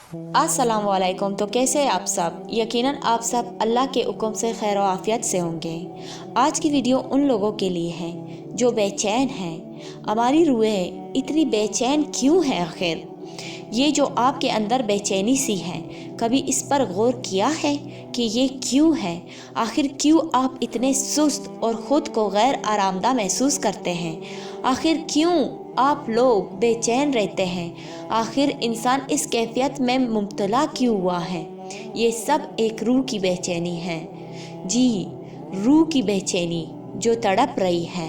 अस्सलाम वालेकुम। तो कैसे हैं आप सब? यकीनन आप सब अल्लाह के हुक्म से खैर व आफियत से होंगे। आज की वीडियो उन लोगों के लिए है जो बेचैन हैं। हमारी रूहें इतनी बेचैन क्यों हैं आखिर? ये जो आपके अंदर बेचैनी सी है, कभी इस पर गौर किया है कि ये क्यों है? आखिर क्यों आप इतने सुस्त और ख़ुद को गैर आरामदा महसूस करते हैं? आखिर क्यों आप लोग बेचैन रहते हैं? आखिर इंसान इस कैफियत में मुब्तला क्यों हुआ है? ये सब एक रूह की बेचैनी है। जी, रूह की बेचैनी जो तड़प रही है,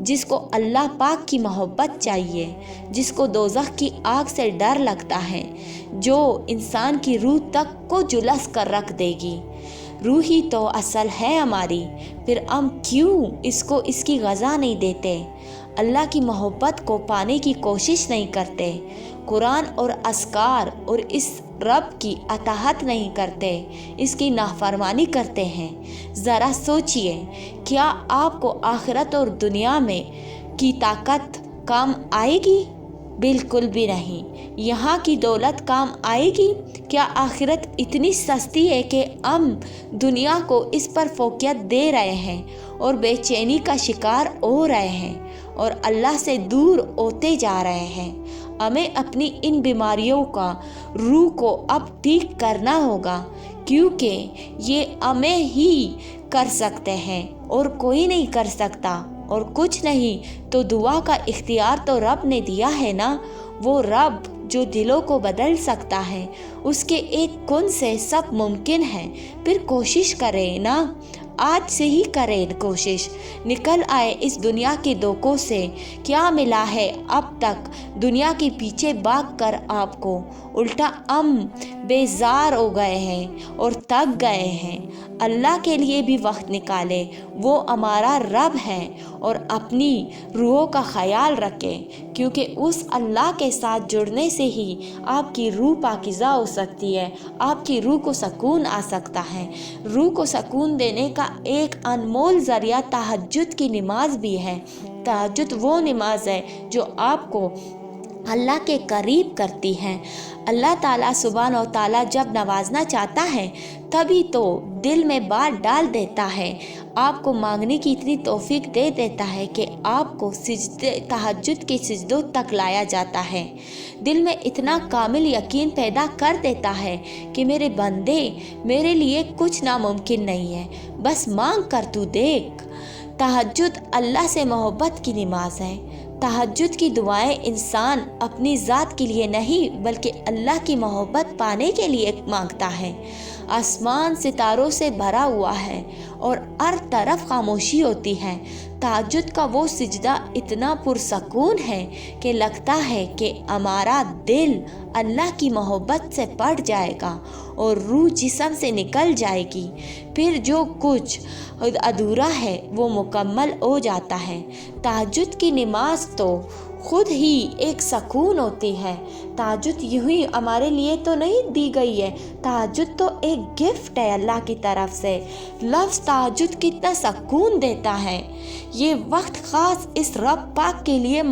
जिसको अल्लाह पाक की मोहब्बत चाहिए, जिसको दोज़ख की आग से डर लगता है, जो इंसान की रूह तक को जुलस कर रख देगी। रूह ही तो असल है हमारी, फिर हम क्यों इसको इसकी ग़ज़ा नहीं देते? अल्लाह की मोहब्बत को पाने की कोशिश नहीं करते, कुरान और अस्कार और इस रब की अताहत नहीं करते, इसकी नाफरमानी करते हैं। ज़रा सोचिए, क्या आपको आखिरत और दुनिया में की ताकत काम आएगी? बिल्कुल भी नहीं। यहाँ की दौलत काम आएगी? क्या आखिरत इतनी सस्ती है कि हम दुनिया को इस पर फोकियत दे रहे हैं और बेचैनी का शिकार हो रहे हैं और अल्लाह से दूर होते जा रहे हैं? हमें अपनी इन बीमारियों का रूह को अब ठीक करना होगा, क्योंकि ये हमें ही कर सकते हैं और कोई नहीं कर सकता। और कुछ नहीं तो दुआ का इख्तियार तो रब ने दिया है ना। वो रब जो दिलों को बदल सकता है, उसके एक कुन से सब मुमकिन है। फिर कोशिश करें ना, आज से ही करें कोशिश। निकल आए इस दुनिया के धोखों से। क्या मिला है अब तक दुनिया के पीछे भाग कर आपको? उल्टा हम बेजार हो गए हैं और थक गए हैं। अल्लाह के लिए भी वक्त निकाले, वो हमारा रब है, और अपनी रूहों का ख्याल रखें, क्योंकि उस अल्लाह के साथ जुड़ने से ही आपकी रूह पाकीज़ा हो सकती है, आपकी रूह को सुकून आ सकता है। रूह को सुकून देने का एक अनमोल ज़रिया तहज्जुद की नमाज भी है। तहज्जुद वो नमाज है जो आपको अल्लाह के करीब करती हैं। अल्लाह ताला सुब्हान व ताला जब नवाजना चाहता है तभी तो दिल में बात डाल देता है, आपको मांगने की इतनी तौफीक दे देता है कि आपको सिजदे तहज्जुद के सिजदों तक लाया जाता है। दिल में इतना कामिल यकीन पैदा कर देता है कि मेरे बंदे, मेरे लिए कुछ नामुमकिन नहीं है, बस मांग कर तू देख। तहज्जुद अल्लाह से मोहब्बत की नमाज है। तहज्जुद की दुआएं इंसान अपनी ज़ात के लिए नहीं बल्कि अल्लाह की मोहब्बत पाने के लिए मांगता है। आसमान सितारों से भरा हुआ है और हर तरफ खामोशी होती है। तहज्जुद का वो सिजदा इतना पुरसकून है कि लगता है कि हमारा दिल अल्लाह की मोहब्बत से पट जाएगा और रूह जिस्म से निकल जाएगी। फिर जो कुछ अधूरा है वो मुकम्मल हो जाता है। तहज्जुद की नमाज तो खुद ही एक सुकून होती है। तहज्जुद यूं ही हमारे लिए तो नहीं दी गई है, तहज्जुद तो एक गिफ्ट है अल्लाह की तरफ से। लफ्ज़ तहज्जुद कितना सुकून देता है। ये वक्त ख़ास इस रब पाक के लिए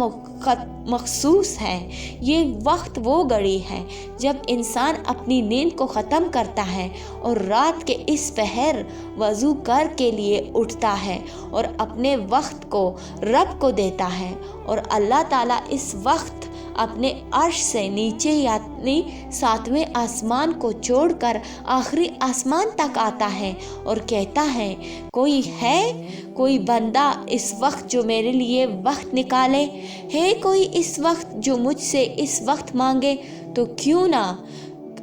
मखसूस है। ये वक्त वो घड़ी है जब इंसान अपनी नींद को ख़त्म करता है और रात के इस पहर वज़ू कर के लिए उठता है और अपने वक्त को रब को देता है। और अल्लाह ताला इस वक्त अपने अर्श से नीचे यानी सातवें आसमान को छोड़कर आखिरी आसमान तक आता है और कहता है, कोई है, कोई बंदा इस वक्त जो मेरे लिए वक्त निकाले? है कोई इस वक्त जो मुझसे इस वक्त मांगे? तो क्यों ना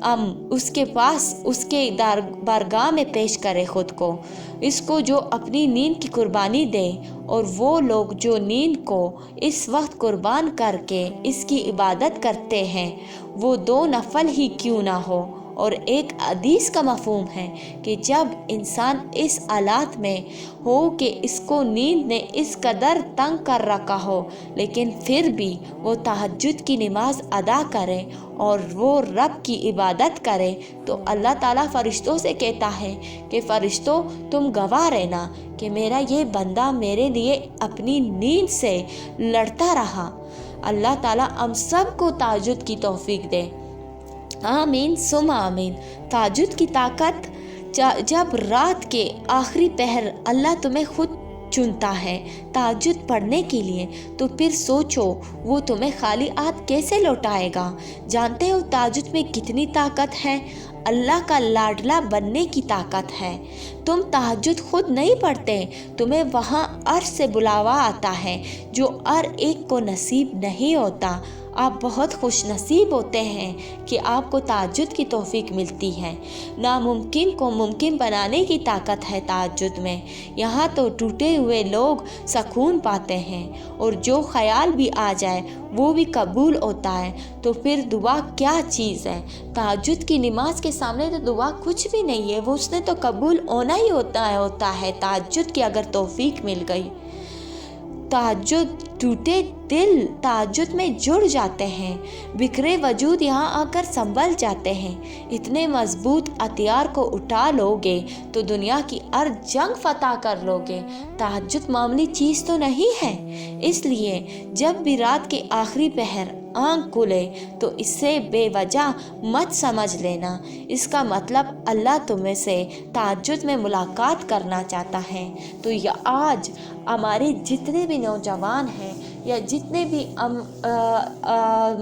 हम उसके पास उसके बारगाह में पेश करें ख़ुद को, इसको जो अपनी नींद की कुर्बानी दे। और वो लोग जो नींद को इस वक्त कुर्बान करके इसकी इबादत करते हैं, वो दो नफल ही क्यों ना हो। और एक हदीस का मफ़हूम है कि जब इंसान इस हालात में हो कि इसको नींद ने इस कदर तंग कर रखा हो, लेकिन फिर भी वो तहज्जुद की नमाज अदा करे और वो रब की इबादत करे, तो अल्लाह ताला फ़रिश्तों से कहता है कि फ़रिश्तों तुम गवाह रहना कि मेरा ये बंदा मेरे लिए अपनी नींद से लड़ता रहा। अल्लाह ताला हम सब को तहज्जुद की तौफीक दे। आमीन सुम आमीन। ताजुद की ताकत, जब रात के आखिरी पहर अल्लाह तुम्हें खुद चुनता है ताजुद पढ़ने के लिए, तो फिर सोचो वो तुम्हें खाली हाथ कैसे लौटाएगा। जानते हो ताजुद में कितनी ताकत है? अल्लाह का लाडला बनने की ताकत है। तुम तहज्जुद खुद नहीं पढ़ते, तुम्हें वहाँ अर्श से बुलावा आता है, जो हर एक को नसीब नहीं होता। आप बहुत खुश नसीब होते हैं कि आपको तहज्जुद की तौफीक मिलती है। नामुमकिन को मुमकिन बनाने की ताकत है तहज्जुद में। यहाँ तो टूटे हुए लोग सुकून पाते हैं, और जो ख्याल भी आ जाए वो भी कबूल होता है। तो फिर दुआ क्या चीज़ है? तहज्जुद की नमाज के सामने तो दुआ कुछ भी नहीं है, वो उसने तो कबूल होना ही होता है तहज्जुद की अगर तौफीक मिल गई। तहज्जुद, टूटे दिल तहज्जुद में जुड़ जाते हैं, बिखरे वजूद यहाँ आकर संभल जाते हैं। इतने मजबूत हथियार को उठा लोगे तो दुनिया की हर जंग फतह कर लोगे। तहज्जुद मामूली चीज़ तो नहीं है, इसलिए जब भी रात के आखिरी पहर आँख खुले तो इससे बेवजह मत समझ लेना। इसका मतलब अल्लाह तुम्हें से तहज्जुद में मुलाकात करना चाहता है। तो यह आज हमारे जितने भी नौजवान हैं या जितने भी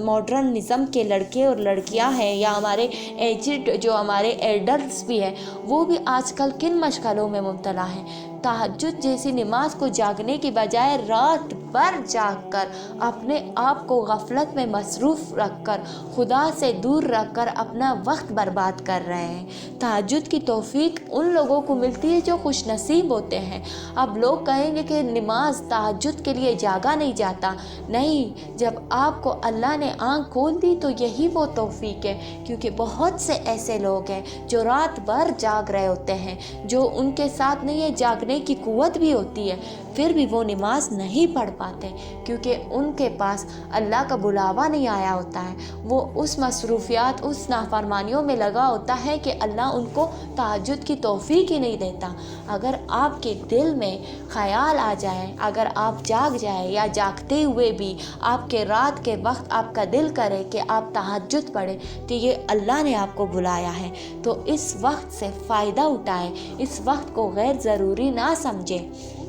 मॉडर्निज़म के लड़के और लड़कियां हैं, या हमारे एजिड जो हमारे एल्डर्स भी हैं, वो भी आजकल किन मशगलों में मुब्तला हैं। तहज्जुद जैसी नमाज को जागने की बजाय रात भर जागकर अपने आप को गफलत में मसरूफ़ रखकर, खुदा से दूर रखकर अपना वक्त बर्बाद कर रहे हैं। तहज्जुद की तौफीक उन लोगों को मिलती है जो खुश नसीब होते हैं। अब लोग कहेंगे कि नमाज तहज्जुद के लिए जागा नहीं जाता। नहीं, जब आपको अल्लाह ने आँख खोल दी तो यही वो तौफीक है, क्योंकि बहुत से ऐसे लोग हैं जो रात भर जाग रहे होते हैं, जो उनके साथ नहीं है जागने की कुव्वत भी होती है, फिर भी वो नमाज नहीं पढ़ पाते, क्योंकि उनके पास अल्लाह का बुलावा नहीं आया होता है। वो उस मसरूफियात, उस नाफरमानियों में लगा होता है कि अल्लाह उनको तहज्जुद की तौफीक ही नहीं देता। अगर आपके दिल में ख्याल आ जाए, अगर आप जाग जाए या जागते हुए भी आपके रात के वक्त आपका दिल करे कि आप तहज्जुद पढ़े, तो ये अल्लाह ने आपको बुलाया है। तो इस वक्त से फ़ायदा उठाएं, इस वक्त को गैर ज़रूरी ना समझें।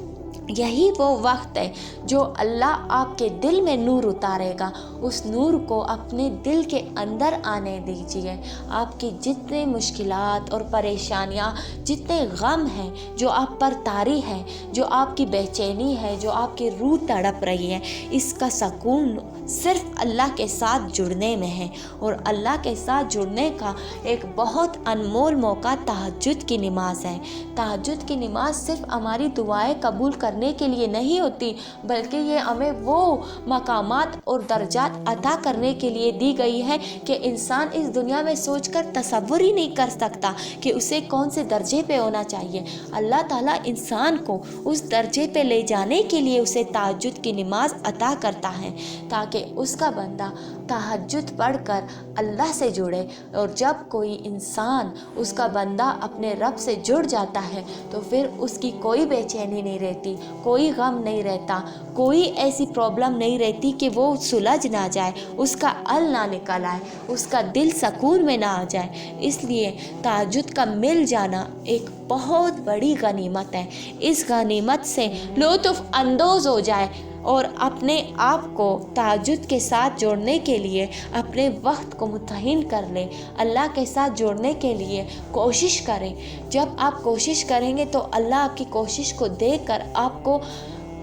यही वो वक्त है जो अल्लाह आपके दिल में नूर उतारेगा। उस नूर को अपने दिल के अंदर आने दीजिए। आपकी जितनी मुश्किलात और परेशानियाँ, जितने गम हैं जो आप पर तारी हैं, जो आपकी बेचैनी है, जो आपकी रूह तड़प रही है, इसका सुकून सिर्फ अल्लाह के साथ जुड़ने में है। और अल्लाह के साथ जुड़ने का एक बहुत अनमोल मौका तहज्जुद की नमाज है। तहज्जुद की नमाज सिर्फ हमारी दुआएं कबूल करने के लिए नहीं होती, बल्कि ये हमें वो मकामात और दर्जात अता करने के लिए दी गई है कि इंसान इस दुनिया में सोचकर तसव्वुर ही नहीं कर सकता कि उसे कौन से दर्जे पे होना चाहिए। अल्लाह ताला इंसान को उस दर्जे पे ले जाने के लिए उसे तहज्जुद की नमाज अता करता है, ताकि उसका बंदा तहज्जुद पढ़कर अल्लाह से जुड़े। और जब कोई इंसान, उसका बंदा अपने रब से जुड़ जाता है तो फिर उसकी कोई बेचैनी नहीं रहती, कोई गम नहीं रहता, कोई ऐसी प्रॉब्लम नहीं रहती कि वो सुलझ ना जाए, उसका हल ना निकल आए, उसका दिल सुकून में ना आ जाए। इसलिए तहज्जुद का मिल जाना एक बहुत बड़ी गनीमत है। इस गनीमत से लुत्फ़ अंदोज़ हो जाए और अपने आप को तहज्जुद के साथ जोड़ने के लिए अपने वक्त को मुतहिन कर लें, अल्लाह के साथ जोड़ने के लिए कोशिश करें। जब आप कोशिश करेंगे तो अल्लाह आपकी कोशिश को देखकर आपको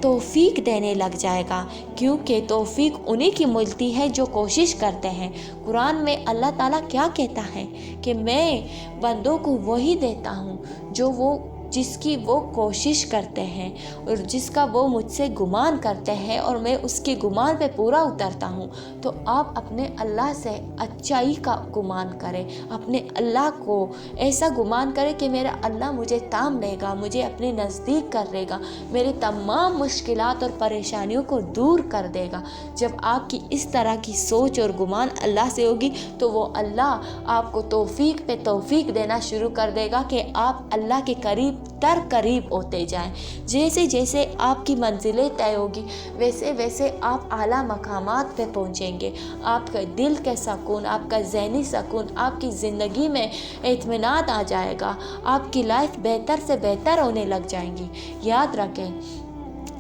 तौफीक देने लग जाएगा, क्योंकि तौफीक उन्हीं की मिलती है जो कोशिश करते हैं। कुरान में अल्लाह ताला क्या कहता है कि मैं बंदों को वही देता हूँ जो जिसकी वो कोशिश करते हैं और जिसका वो मुझसे गुमान करते हैं, और मैं उसके गुमान पे पूरा उतरता हूँ। तो आप अपने अल्लाह से अच्छाई का गुमान करें, अपने अल्लाह को ऐसा गुमान करें कि मेरा अल्लाह मुझे थाम लेगा, मुझे अपने नज़दीक कर लेगा, मेरे तमाम मुश्किलात और परेशानियों को दूर कर देगा। जब आपकी इस तरह की सोच और गुमान अल्लाह से होगी तो वो अल्लाह आपको तौफीक पे तौफीक देना शुरू कर देगा कि आप अल्लाह के करीब तर करीब होते जाएं। जैसे जैसे आपकी मंजिलें तय होगी वैसे वैसे आप आला मकामात पे पहुँचेंगे। आपका दिल का सुकून, आपका ज़हनी सुकून, आपकी ज़िंदगी में इत्मीनान आ जाएगा। आपकी लाइफ बेहतर से बेहतर होने लग जाएंगी। याद रखें,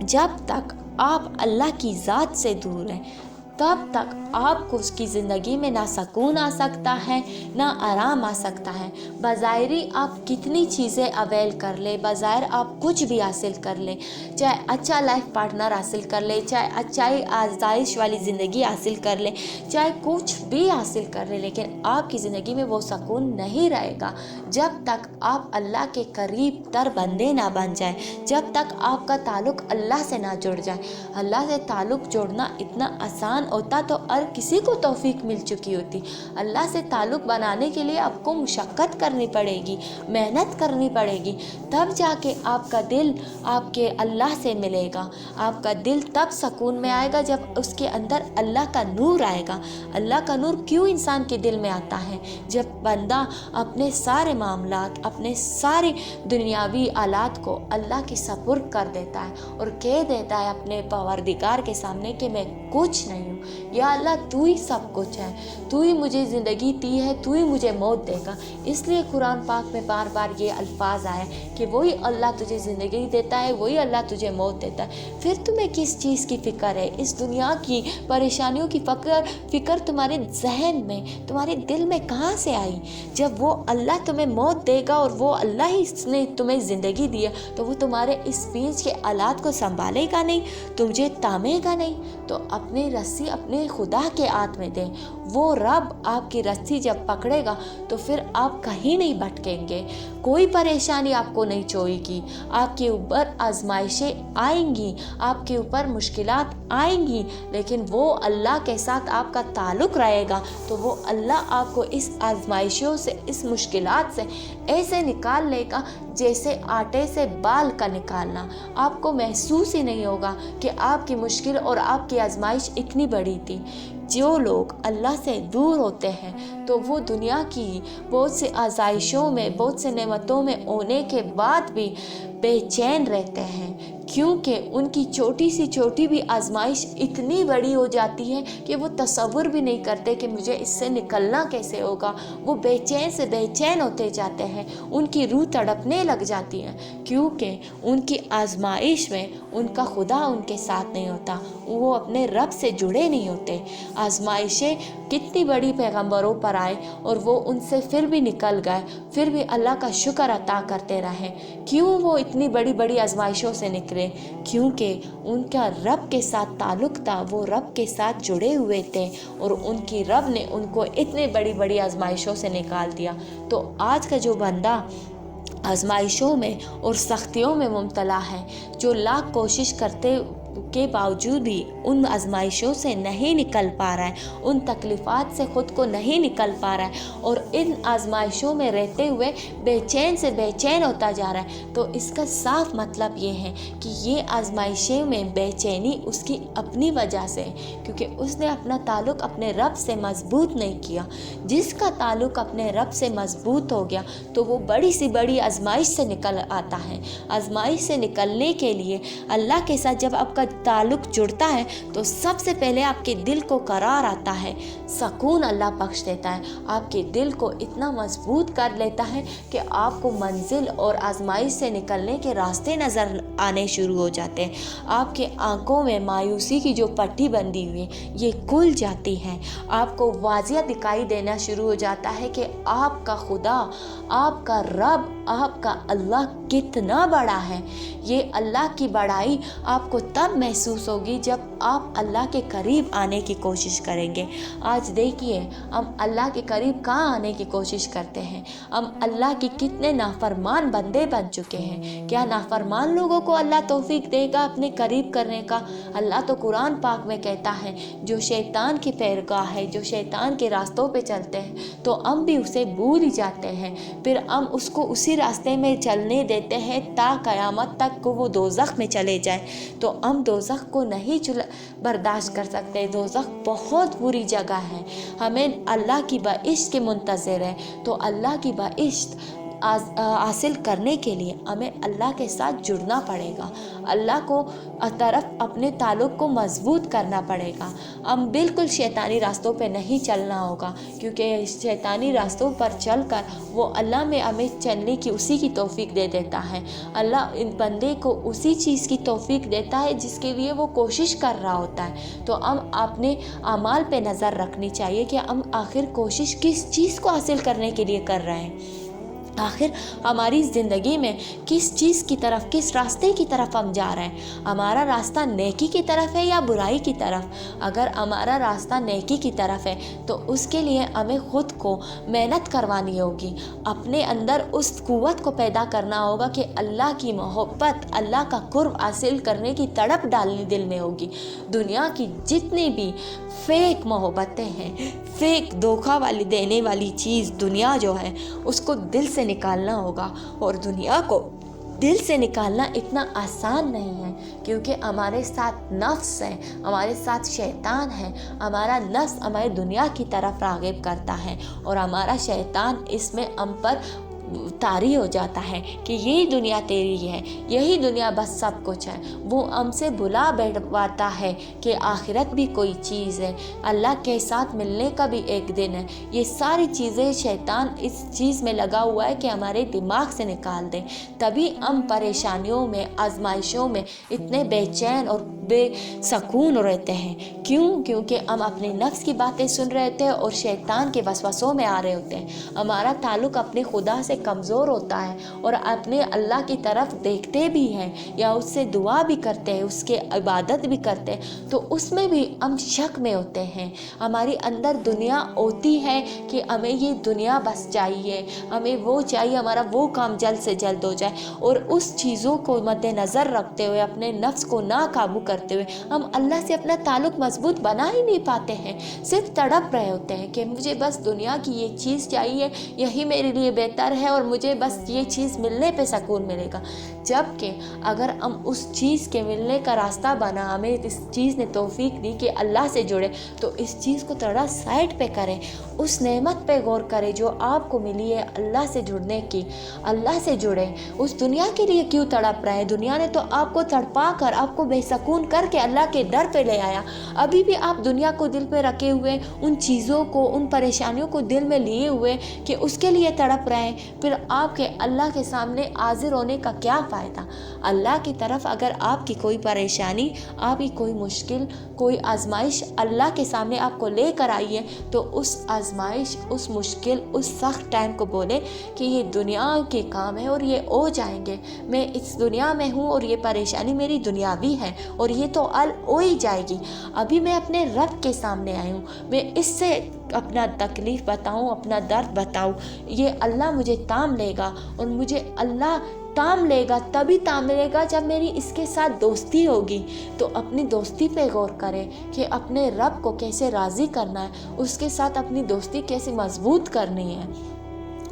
जब तक आप अल्लाह की ज़ात से दूर हैं तब तक आपको उसकी ज़िंदगी में ना सुकून आ सकता है ना आराम आ सकता है। बज़ाहिरी आप कितनी चीज़ें अवेल कर ले, बज़ाहिर आप कुछ भी हासिल कर ले, चाहे अच्छा लाइफ पार्टनर हासिल कर ले, चाहे अच्छाई आज़ाइश वाली ज़िंदगी हासिल कर ले, चाहे कुछ भी हासिल कर ले, लेकिन आपकी ज़िंदगी में वो सुकून नहीं रहेगा जब तक आप अल्लाह के करीब तर बंदे ना बन जाए, जब तक आपका ताल्लुक़ अल्लाह से ना जुड़ जाए। अल्लाह से ताल्लुक़ जोड़ना इतना आसान होता तो हर किसी को तौफीक मिल चुकी होती। अल्लाह से ताल्लुक़ बनाने के लिए आपको मुशक्क़त करनी पड़ेगी, मेहनत करनी पड़ेगी, तब जाके आपका दिल आपके अल्लाह से मिलेगा। आपका दिल तब सुकून में आएगा जब उसके अंदर अल्लाह का नूर आएगा। अल्लाह का नूर क्यों इंसान के दिल में आता है? जब बंदा अपने सारे मामलात, अपने सारे दुनियावी आलात को अल्लाह के सपुर्द कर देता है और कह देता है अपने परवरदिगार के सामने कि मैं कुछ नहीं हूँ, या अल्लाह तू ही सब कुछ है, तू ही मुझे ज़िंदगी दी है, तू ही मुझे मौत देगा। इसलिए कुरान पाक में बार बार ये अल्फाज आए कि वही अल्लाह तुझे ज़िंदगी देता है, वही अल्लाह तुझे मौत देता है। फिर तुम्हें किस चीज़ की फ़िक्र है? इस दुनिया की परेशानियों की फ़िक्र तुम्हारे जहन में, तुम्हारे दिल में कहाँ से आई? जब वो अल्लाह तुम्हें मौत देगा और वो अल्लाह ही ने तुम्हें ज़िंदगी दी है, तो वो तुम्हारे इस बीच के हालात को संभालेगा नहीं, तुझे तामेगा नहीं। तो अपनी रस्सी अपने खुदा के हाथ में दें। वो रब आपकी रस्सी जब पकड़ेगा तो फिर आप कहीं नहीं भटकेंगे, कोई परेशानी आपको नहीं छोएगी। आपके ऊपर आजमाइशें आएंगी, आपके ऊपर मुश्किलात आएंगी, लेकिन वो अल्लाह के साथ आपका ताल्लुक़ रहेगा तो वो अल्लाह आपको इस आजमाइशों से, इस मुश्किलात से ऐसे निकाल लेगा जैसे आटे से बाल का निकालना। आपको महसूस ही नहीं होगा कि आपकी मुश्किल और आपकी आजमाइश इतनी बड़ी थी। जो लोग अल्लाह से दूर होते हैं तो वो दुनिया की बहुत से आज़ाइशों में, बहुत से नेमतों में होने के बाद भी बेचैन रहते हैं, क्योंकि उनकी छोटी सी छोटी भी आजमाइश इतनी बड़ी हो जाती है कि वो तसव्वुर भी नहीं करते कि मुझे इससे निकलना कैसे होगा। वो बेचैन से बेचैन होते जाते हैं, उनकी रूह तड़पने लग जाती है, क्योंकि उनकी आजमाइश में उनका खुदा उनके साथ नहीं होता, वो अपने रब से जुड़े नहीं होते। आजमाइशें कितनी बड़ी पैगंबरों पर आए और वो उनसे फिर भी निकल गए, फिर भी अल्लाह का शुक्र अता करते रहे। क्यों वो इतनी बड़ी बड़ी आजमाइशों से निकले? क्योंकि उनका रब के साथ ताल्लुक़ था, वो रब के साथ जुड़े हुए थे और उनकी रब ने उनको इतनी बड़ी बड़ी आजमाइशों से निकाल दिया। तो आज का जो बंदा आजमाइशों में और सख्तियों में मुब्तला है, जो लाख कोशिश करते के बावजूद भी उन आजमाइशों से नहीं निकल पा रहा है, उन तकलीफ़ात से ख़ुद को नहीं निकल पा रहा है और इन आजमाइशों में रहते हुए बेचैन से बेचैन होता जा रहा है, तो इसका साफ मतलब ये है कि ये आजमाइशें में बेचैनी उसकी अपनी वजह से है, क्योंकि उसने अपना ताल्लुक़ अपने रब से मज़बूत नहीं किया। जिसका ताल्लुक़ अपने रब से मज़बूत हो गया तो वो बड़ी सी बड़ी आजमाइश से निकल आता है। आजमाइश से निकलने के लिए अल्लाह के साथ जब आपका ताल्लुक़ जुड़ता है तो सबसे पहले आपके दिल को करार आता है, सुकून अल्लाह बख्श देता है, आपके दिल को इतना मजबूत कर लेता है कि आपको मंजिल और आजमाइश से निकलने के रास्ते नज़र आने शुरू हो जाते हैं। आपके आंखों में मायूसी की जो पट्टी बंधी हुई है ये खुल जाती है, आपको वाज़िया दिखाई देना शुरू हो जाता है कि आपका खुदा, आपका रब, आपका अल्लाह कितना बड़ा है। ये अल्लाह की बड़ाई आपको तब महसूस होगी जब आप अल्लाह के करीब आने की कोशिश करेंगे। आज देखिए हम अल्लाह के करीब कहाँ आने की कोशिश करते हैं। हम अल्लाह की कितने नाफरमान बंदे बन चुके हैं। क्या नाफरमान लोगों को अल्लाह तौफीक देगा अपने करीब करने का? अल्लाह तो कुरान पाक में कहता है जो शैतान की पैरगाह है, जो शैतान के रास्तों पे चलते हैं तो हम भी उसे भूल ही जाते हैं, फिर हम उसको उसी रास्ते में चलने देते हैं ता क़यामत तक को वो दोज़ख में चले जाए। तो हम दोज़ख को नहीं बर्दाश्त कर सकते। दोज़ख बहुत बुरी जगह है, हमें अल्लाह की बहिश्त के मुंतज़िर है। तो अल्लाह की बहिश्त حاصل کرنے کے لیے ہمیں اللہ کے ساتھ جڑنا پڑے گا، اللہ کو طرف اپنے تعلق کو مضبوط کرنا پڑے گا۔ ہم بالکل شیطانی راستوں پہ نہیں چلنا ہوگا، کیونکہ شیطانی راستوں پر چل کر وہ اللہ میں ہمیں چلنے کی اسی کی توفیق دے دیتا ہے۔ اللہ ان بندے کو اسی چیز کی توفیق دیتا ہے جس کے لیے وہ کوشش کر رہا ہوتا ہے۔ تو ہم اپنے اعمال پہ نظر رکھنی چاہیے کہ ہم آخر کوشش کس چیز کو حاصل کرنے کے لیے کر رہے ہیں، آخر ہماری زندگی میں کس چیز کی طرف، کس راستے کی طرف ہم جا رہے ہیں۔ ہمارا راستہ نیکی کی طرف ہے یا برائی کی طرف؟ اگر ہمارا راستہ نیکی کی طرف ہے تو اس کے لیے ہمیں خود کو محنت کروانی ہوگی، اپنے اندر اس قوت کو پیدا کرنا ہوگا کہ اللہ کی محبت، اللہ کا قرب حاصل کرنے کی تڑپ ڈالنی دل میں ہوگی۔ دنیا کی جتنی بھی فیک محبتیں ہیں، فیک دھوکہ والی دینے والی چیز دنیا جو ہے، اس کو دل سے نکالنا ہوگا، اور دنیا کو دل سے نکالنا اتنا آسان نہیں ہے، کیونکہ ہمارے ساتھ نفس ہے، ہمارے ساتھ شیطان ہے۔ ہمارا نفس ہماری دنیا کی طرف راغب کرتا ہے، اور ہمارا شیطان اس میں ہم پر طاری ہو جاتا ہے کہ یہی دنیا تیری ہے، یہی دنیا بس سب کچھ ہے۔ وہ ہم سے بلا بیٹھواتا ہے کہ آخرت بھی کوئی چیز ہے، اللہ کے ساتھ ملنے کا بھی ایک دن ہے۔ یہ ساری چیزیں شیطان اس چیز میں لگا ہوا ہے کہ ہمارے دماغ سے نکال دیں، تبھی ہم پریشانیوں میں، آزمائشوں میں اتنے بے چین اور بے سکون رہتے ہیں۔ کیونکہ ہم اپنے نفس کی باتیں سن رہے ہوتے ہیں اور شیطان کے وسوسوں میں آ رہے ہوتے ہیں۔ ہمارا تعلق اپنے خدا سے کمزور ہوتا ہے، اور اپنے اللہ کی طرف دیکھتے بھی ہیں یا اس سے دعا بھی کرتے ہیں، اس کے عبادت بھی کرتے ہیں، تو اس میں بھی ہم شک میں ہوتے ہیں۔ ہماری اندر دنیا ہوتی ہے کہ ہمیں یہ دنیا بس چاہیے، ہمیں وہ چاہیے، ہمارا وہ کام جلد سے جلد ہو جائے، اور اس چیزوں کو مد نظر رکھتے ہوئے، اپنے نفس کو ناقابو کرتے ہوئے ہم اللہ سے اپنا تعلق مضبوط بنا ہی نہیں پاتے ہیں، صرف تڑپ رہے ہوتے ہیں کہ مجھے بس دنیا کی یہ چیز چاہیے، یہی میرے لیے بہتر ہے، اور مجھے بس یہ چیز ملنے پہ سکون ملے گا۔ جبکہ اگر ہم اس چیز کے ملنے کا راستہ بنا، ہمیں اس چیز نے توفیق دی کہ اللہ سے جڑے، تو اس چیز کو تھوڑا سائڈ پہ کریں، اس نعمت پہ غور کریں جو آپ کو ملی ہے اللہ سے جڑنے کی۔ اللہ سے جڑیں، اس دنیا کے لیے کیوں تڑپ رہے ہیں؟ دنیا نے تو آپ کو تڑپا کر، آپ کو بے سکون کر کے اللہ کے در پہ لے آیا۔ ابھی بھی آپ دنیا کو دل پہ رکھے ہوئے، ان چیزوں کو، ان پریشانیوں کو دل میں لیے ہوئے کہ اس کے لیے تڑپ رہے ہیں، پھر آپ کے اللہ کے سامنے حاضر ہونے کا کیا فائدہ؟ اللہ کی طرف اگر آپ کی کوئی پریشانی، آپ کی کوئی مشکل، کوئی آزمائش اللہ کے سامنے آپ کو لے کر آئی ہے، تو اس آزمائش، اس مشکل، اس سخت ٹائم کو بولے کہ یہ دنیا کے کام ہے اور یہ ہو جائیں گے، میں اس دنیا میں ہوں اور یہ پریشانی میری دنیاوی ہے اور یہ تو حل ہو ہی جائے گی۔ ابھی میں اپنے رب کے سامنے آئی ہوں، میں اس سے اپنا تکلیف بتاؤں، اپنا درد بتاؤں، یہ اللہ مجھے تام لے گا، اور مجھے اللہ تام لے گا، تبھی تام لے گا جب میری اس کے ساتھ دوستی ہوگی۔ تو اپنی دوستی پہ غور کریں کہ اپنے رب کو کیسے راضی کرنا ہے، اس کے ساتھ اپنی دوستی کیسے مضبوط کرنی ہے۔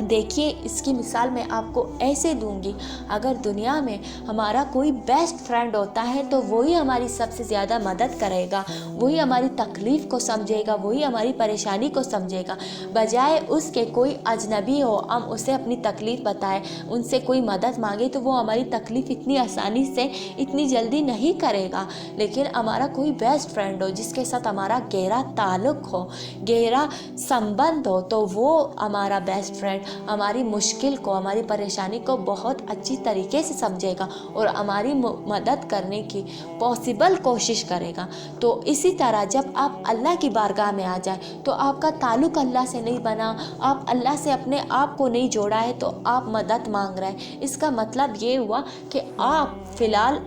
دیکھیے، اس کی مثال میں آپ کو ایسے دوں گی، اگر دنیا میں ہمارا کوئی بیسٹ فرینڈ ہوتا ہے تو وہی ہماری سب سے زیادہ مدد کرے گا، وہی ہماری تکلیف کو سمجھے گا، وہی ہماری پریشانی کو سمجھے گا، بجائے اس کے کوئی اجنبی ہو، ہم اسے اپنی تکلیف بتائیں، ان سے کوئی مدد مانگے تو وہ ہماری تکلیف اتنی آسانی سے، اتنی جلدی نہیں کرے گا۔ لیکن ہمارا کوئی بیسٹ فرینڈ ہو، جس کے ساتھ ہمارا گہرا تعلق ہو، گہرا سمبند ہو، تو وہ ہمارا بیسٹ فرینڈ ہماری مشکل کو، ہماری پریشانی کو بہت اچھی طریقے سے سمجھے گا اور ہماری مدد کرنے کی پاسبل کوشش کرے گا۔ تو اسی طرح جب آپ اللہ کی بارگاہ میں آ جائیں تو آپ کا تعلق اللہ سے نہیں بنا، آپ اللہ سے اپنے آپ کو نہیں جوڑا ہے، تو آپ مدد مانگ رہے ہیں۔ اس کا مطلب یہ ہوا کہ آپ فی الحال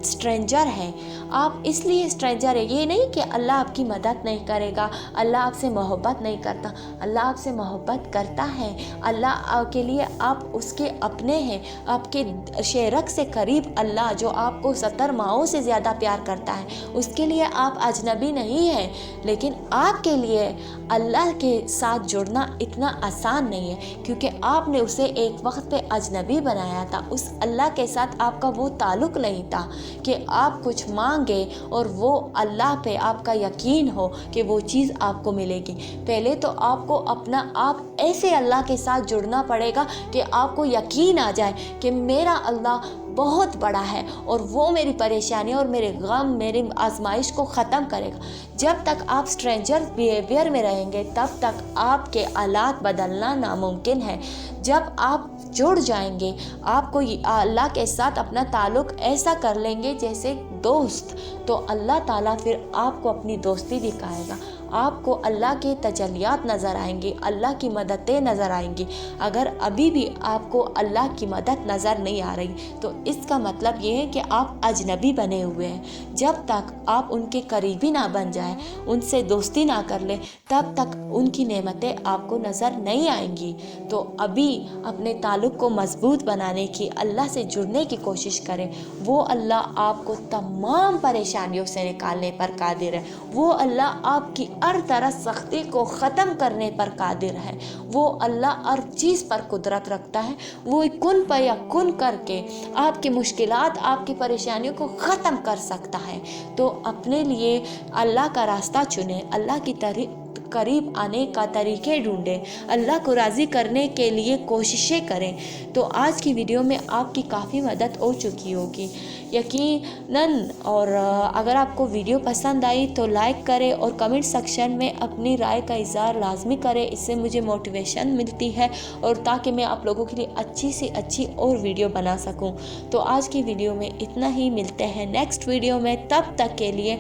اسٹرینجر ہیں۔ آپ اس لیے اسٹرینجر ہے، یہ نہیں کہ اللہ آپ کی مدد نہیں کرے گا، اللہ آپ سے محبت نہیں کرتا، اللہ آپ سے محبت کرتا ہے۔ اللہ کے لیے آپ اس کے اپنے ہیں، آپ کے شیرک سے قریب اللہ، جو آپ کو 70 ماؤں سے زیادہ پیار کرتا ہے، اس کے لیے آپ اجنبی نہیں ہیں۔ لیکن آپ کے لیے اللہ کے ساتھ جڑنا اتنا آسان نہیں ہے، کیونکہ آپ نے اسے ایک وقت پہ اجنبی بنایا تھا، اس اللہ کے ساتھ آپ کا وہ تعلق نہیں تھا۔ کہ آپ کچھ مانگے اور وہ اللہ پہ آپ کا یقین ہو کہ وہ چیز آپ کو ملے گی۔ پہلے تو آپ کو اپنا آپ ایسے اللہ کے ساتھ جڑنا پڑے گا کہ آپ کو یقین آ جائے کہ میرا اللہ بہت بڑا ہے اور وہ میری پریشانی اور میرے غم، میری آزمائش کو ختم کرے گا۔ جب تک آپ اسٹرینجر بیہیویئر میں رہیں گے تب تک آپ کے حالات بدلنا ناممکن ہے۔ جب آپ جڑ جائیں گے، آپ کو اللہ کے ساتھ اپنا تعلق ایسا کر لیں گے جیسے دوست، تو اللہ تعالیٰ پھر آپ کو اپنی دوستی دکھائے گا۔ آپ کو اللہ کے تجلیات نظر آئیں گی، اللہ کی مددیں نظر آئیں گی۔ اگر ابھی بھی آپ کو اللہ کی مدد نظر نہیں آ رہی تو اس کا مطلب یہ ہے کہ آپ اجنبی بنے ہوئے ہیں۔ جب تک آپ ان کے قریبی نہ بن جائیں، ان سے دوستی نہ کر لیں، تب تک ان کی نعمتیں آپ کو نظر نہیں آئیں گی۔ تو ابھی اپنے تعلق کو مضبوط بنانے کی، اللہ سے جڑنے کی کوشش کریں۔ وہ اللہ آپ کو تمام پریشانیوں سے نکالنے پر قادر ہے۔ وہ اللہ آپ کی ہر طرح سختی کو ختم کرنے پر قادر ہے۔ وہ اللہ ہر چیز پر قدرت رکھتا ہے۔ وہ کن فیکن کر کے آپ کی مشکلات، آپ کی پریشانیوں کو ختم کر سکتا ہے۔ تو اپنے لیے اللہ کا راستہ چنیں، اللہ کی قریب آنے کا طریقے ڈھونڈیں، اللہ کو راضی کرنے کے لیے کوششیں کریں۔ تو آج کی ویڈیو میں آپ کی کافی مدد ہو چکی ہوگی یقیناً۔ اور اگر آپ کو ویڈیو پسند آئی تو لائک کریں اور کمنٹ سیکشن میں اپنی رائے کا اظہار لازمی کریں۔ اس سے مجھے موٹیویشن ملتی ہے اور تاکہ میں آپ لوگوں کے لیے اچھی سے اچھی اور ویڈیو بنا سکوں۔ تو آج کی ویڈیو میں اتنا ہی، ملتے ہیں نیکسٹ ویڈیو میں، تب تک کے لیے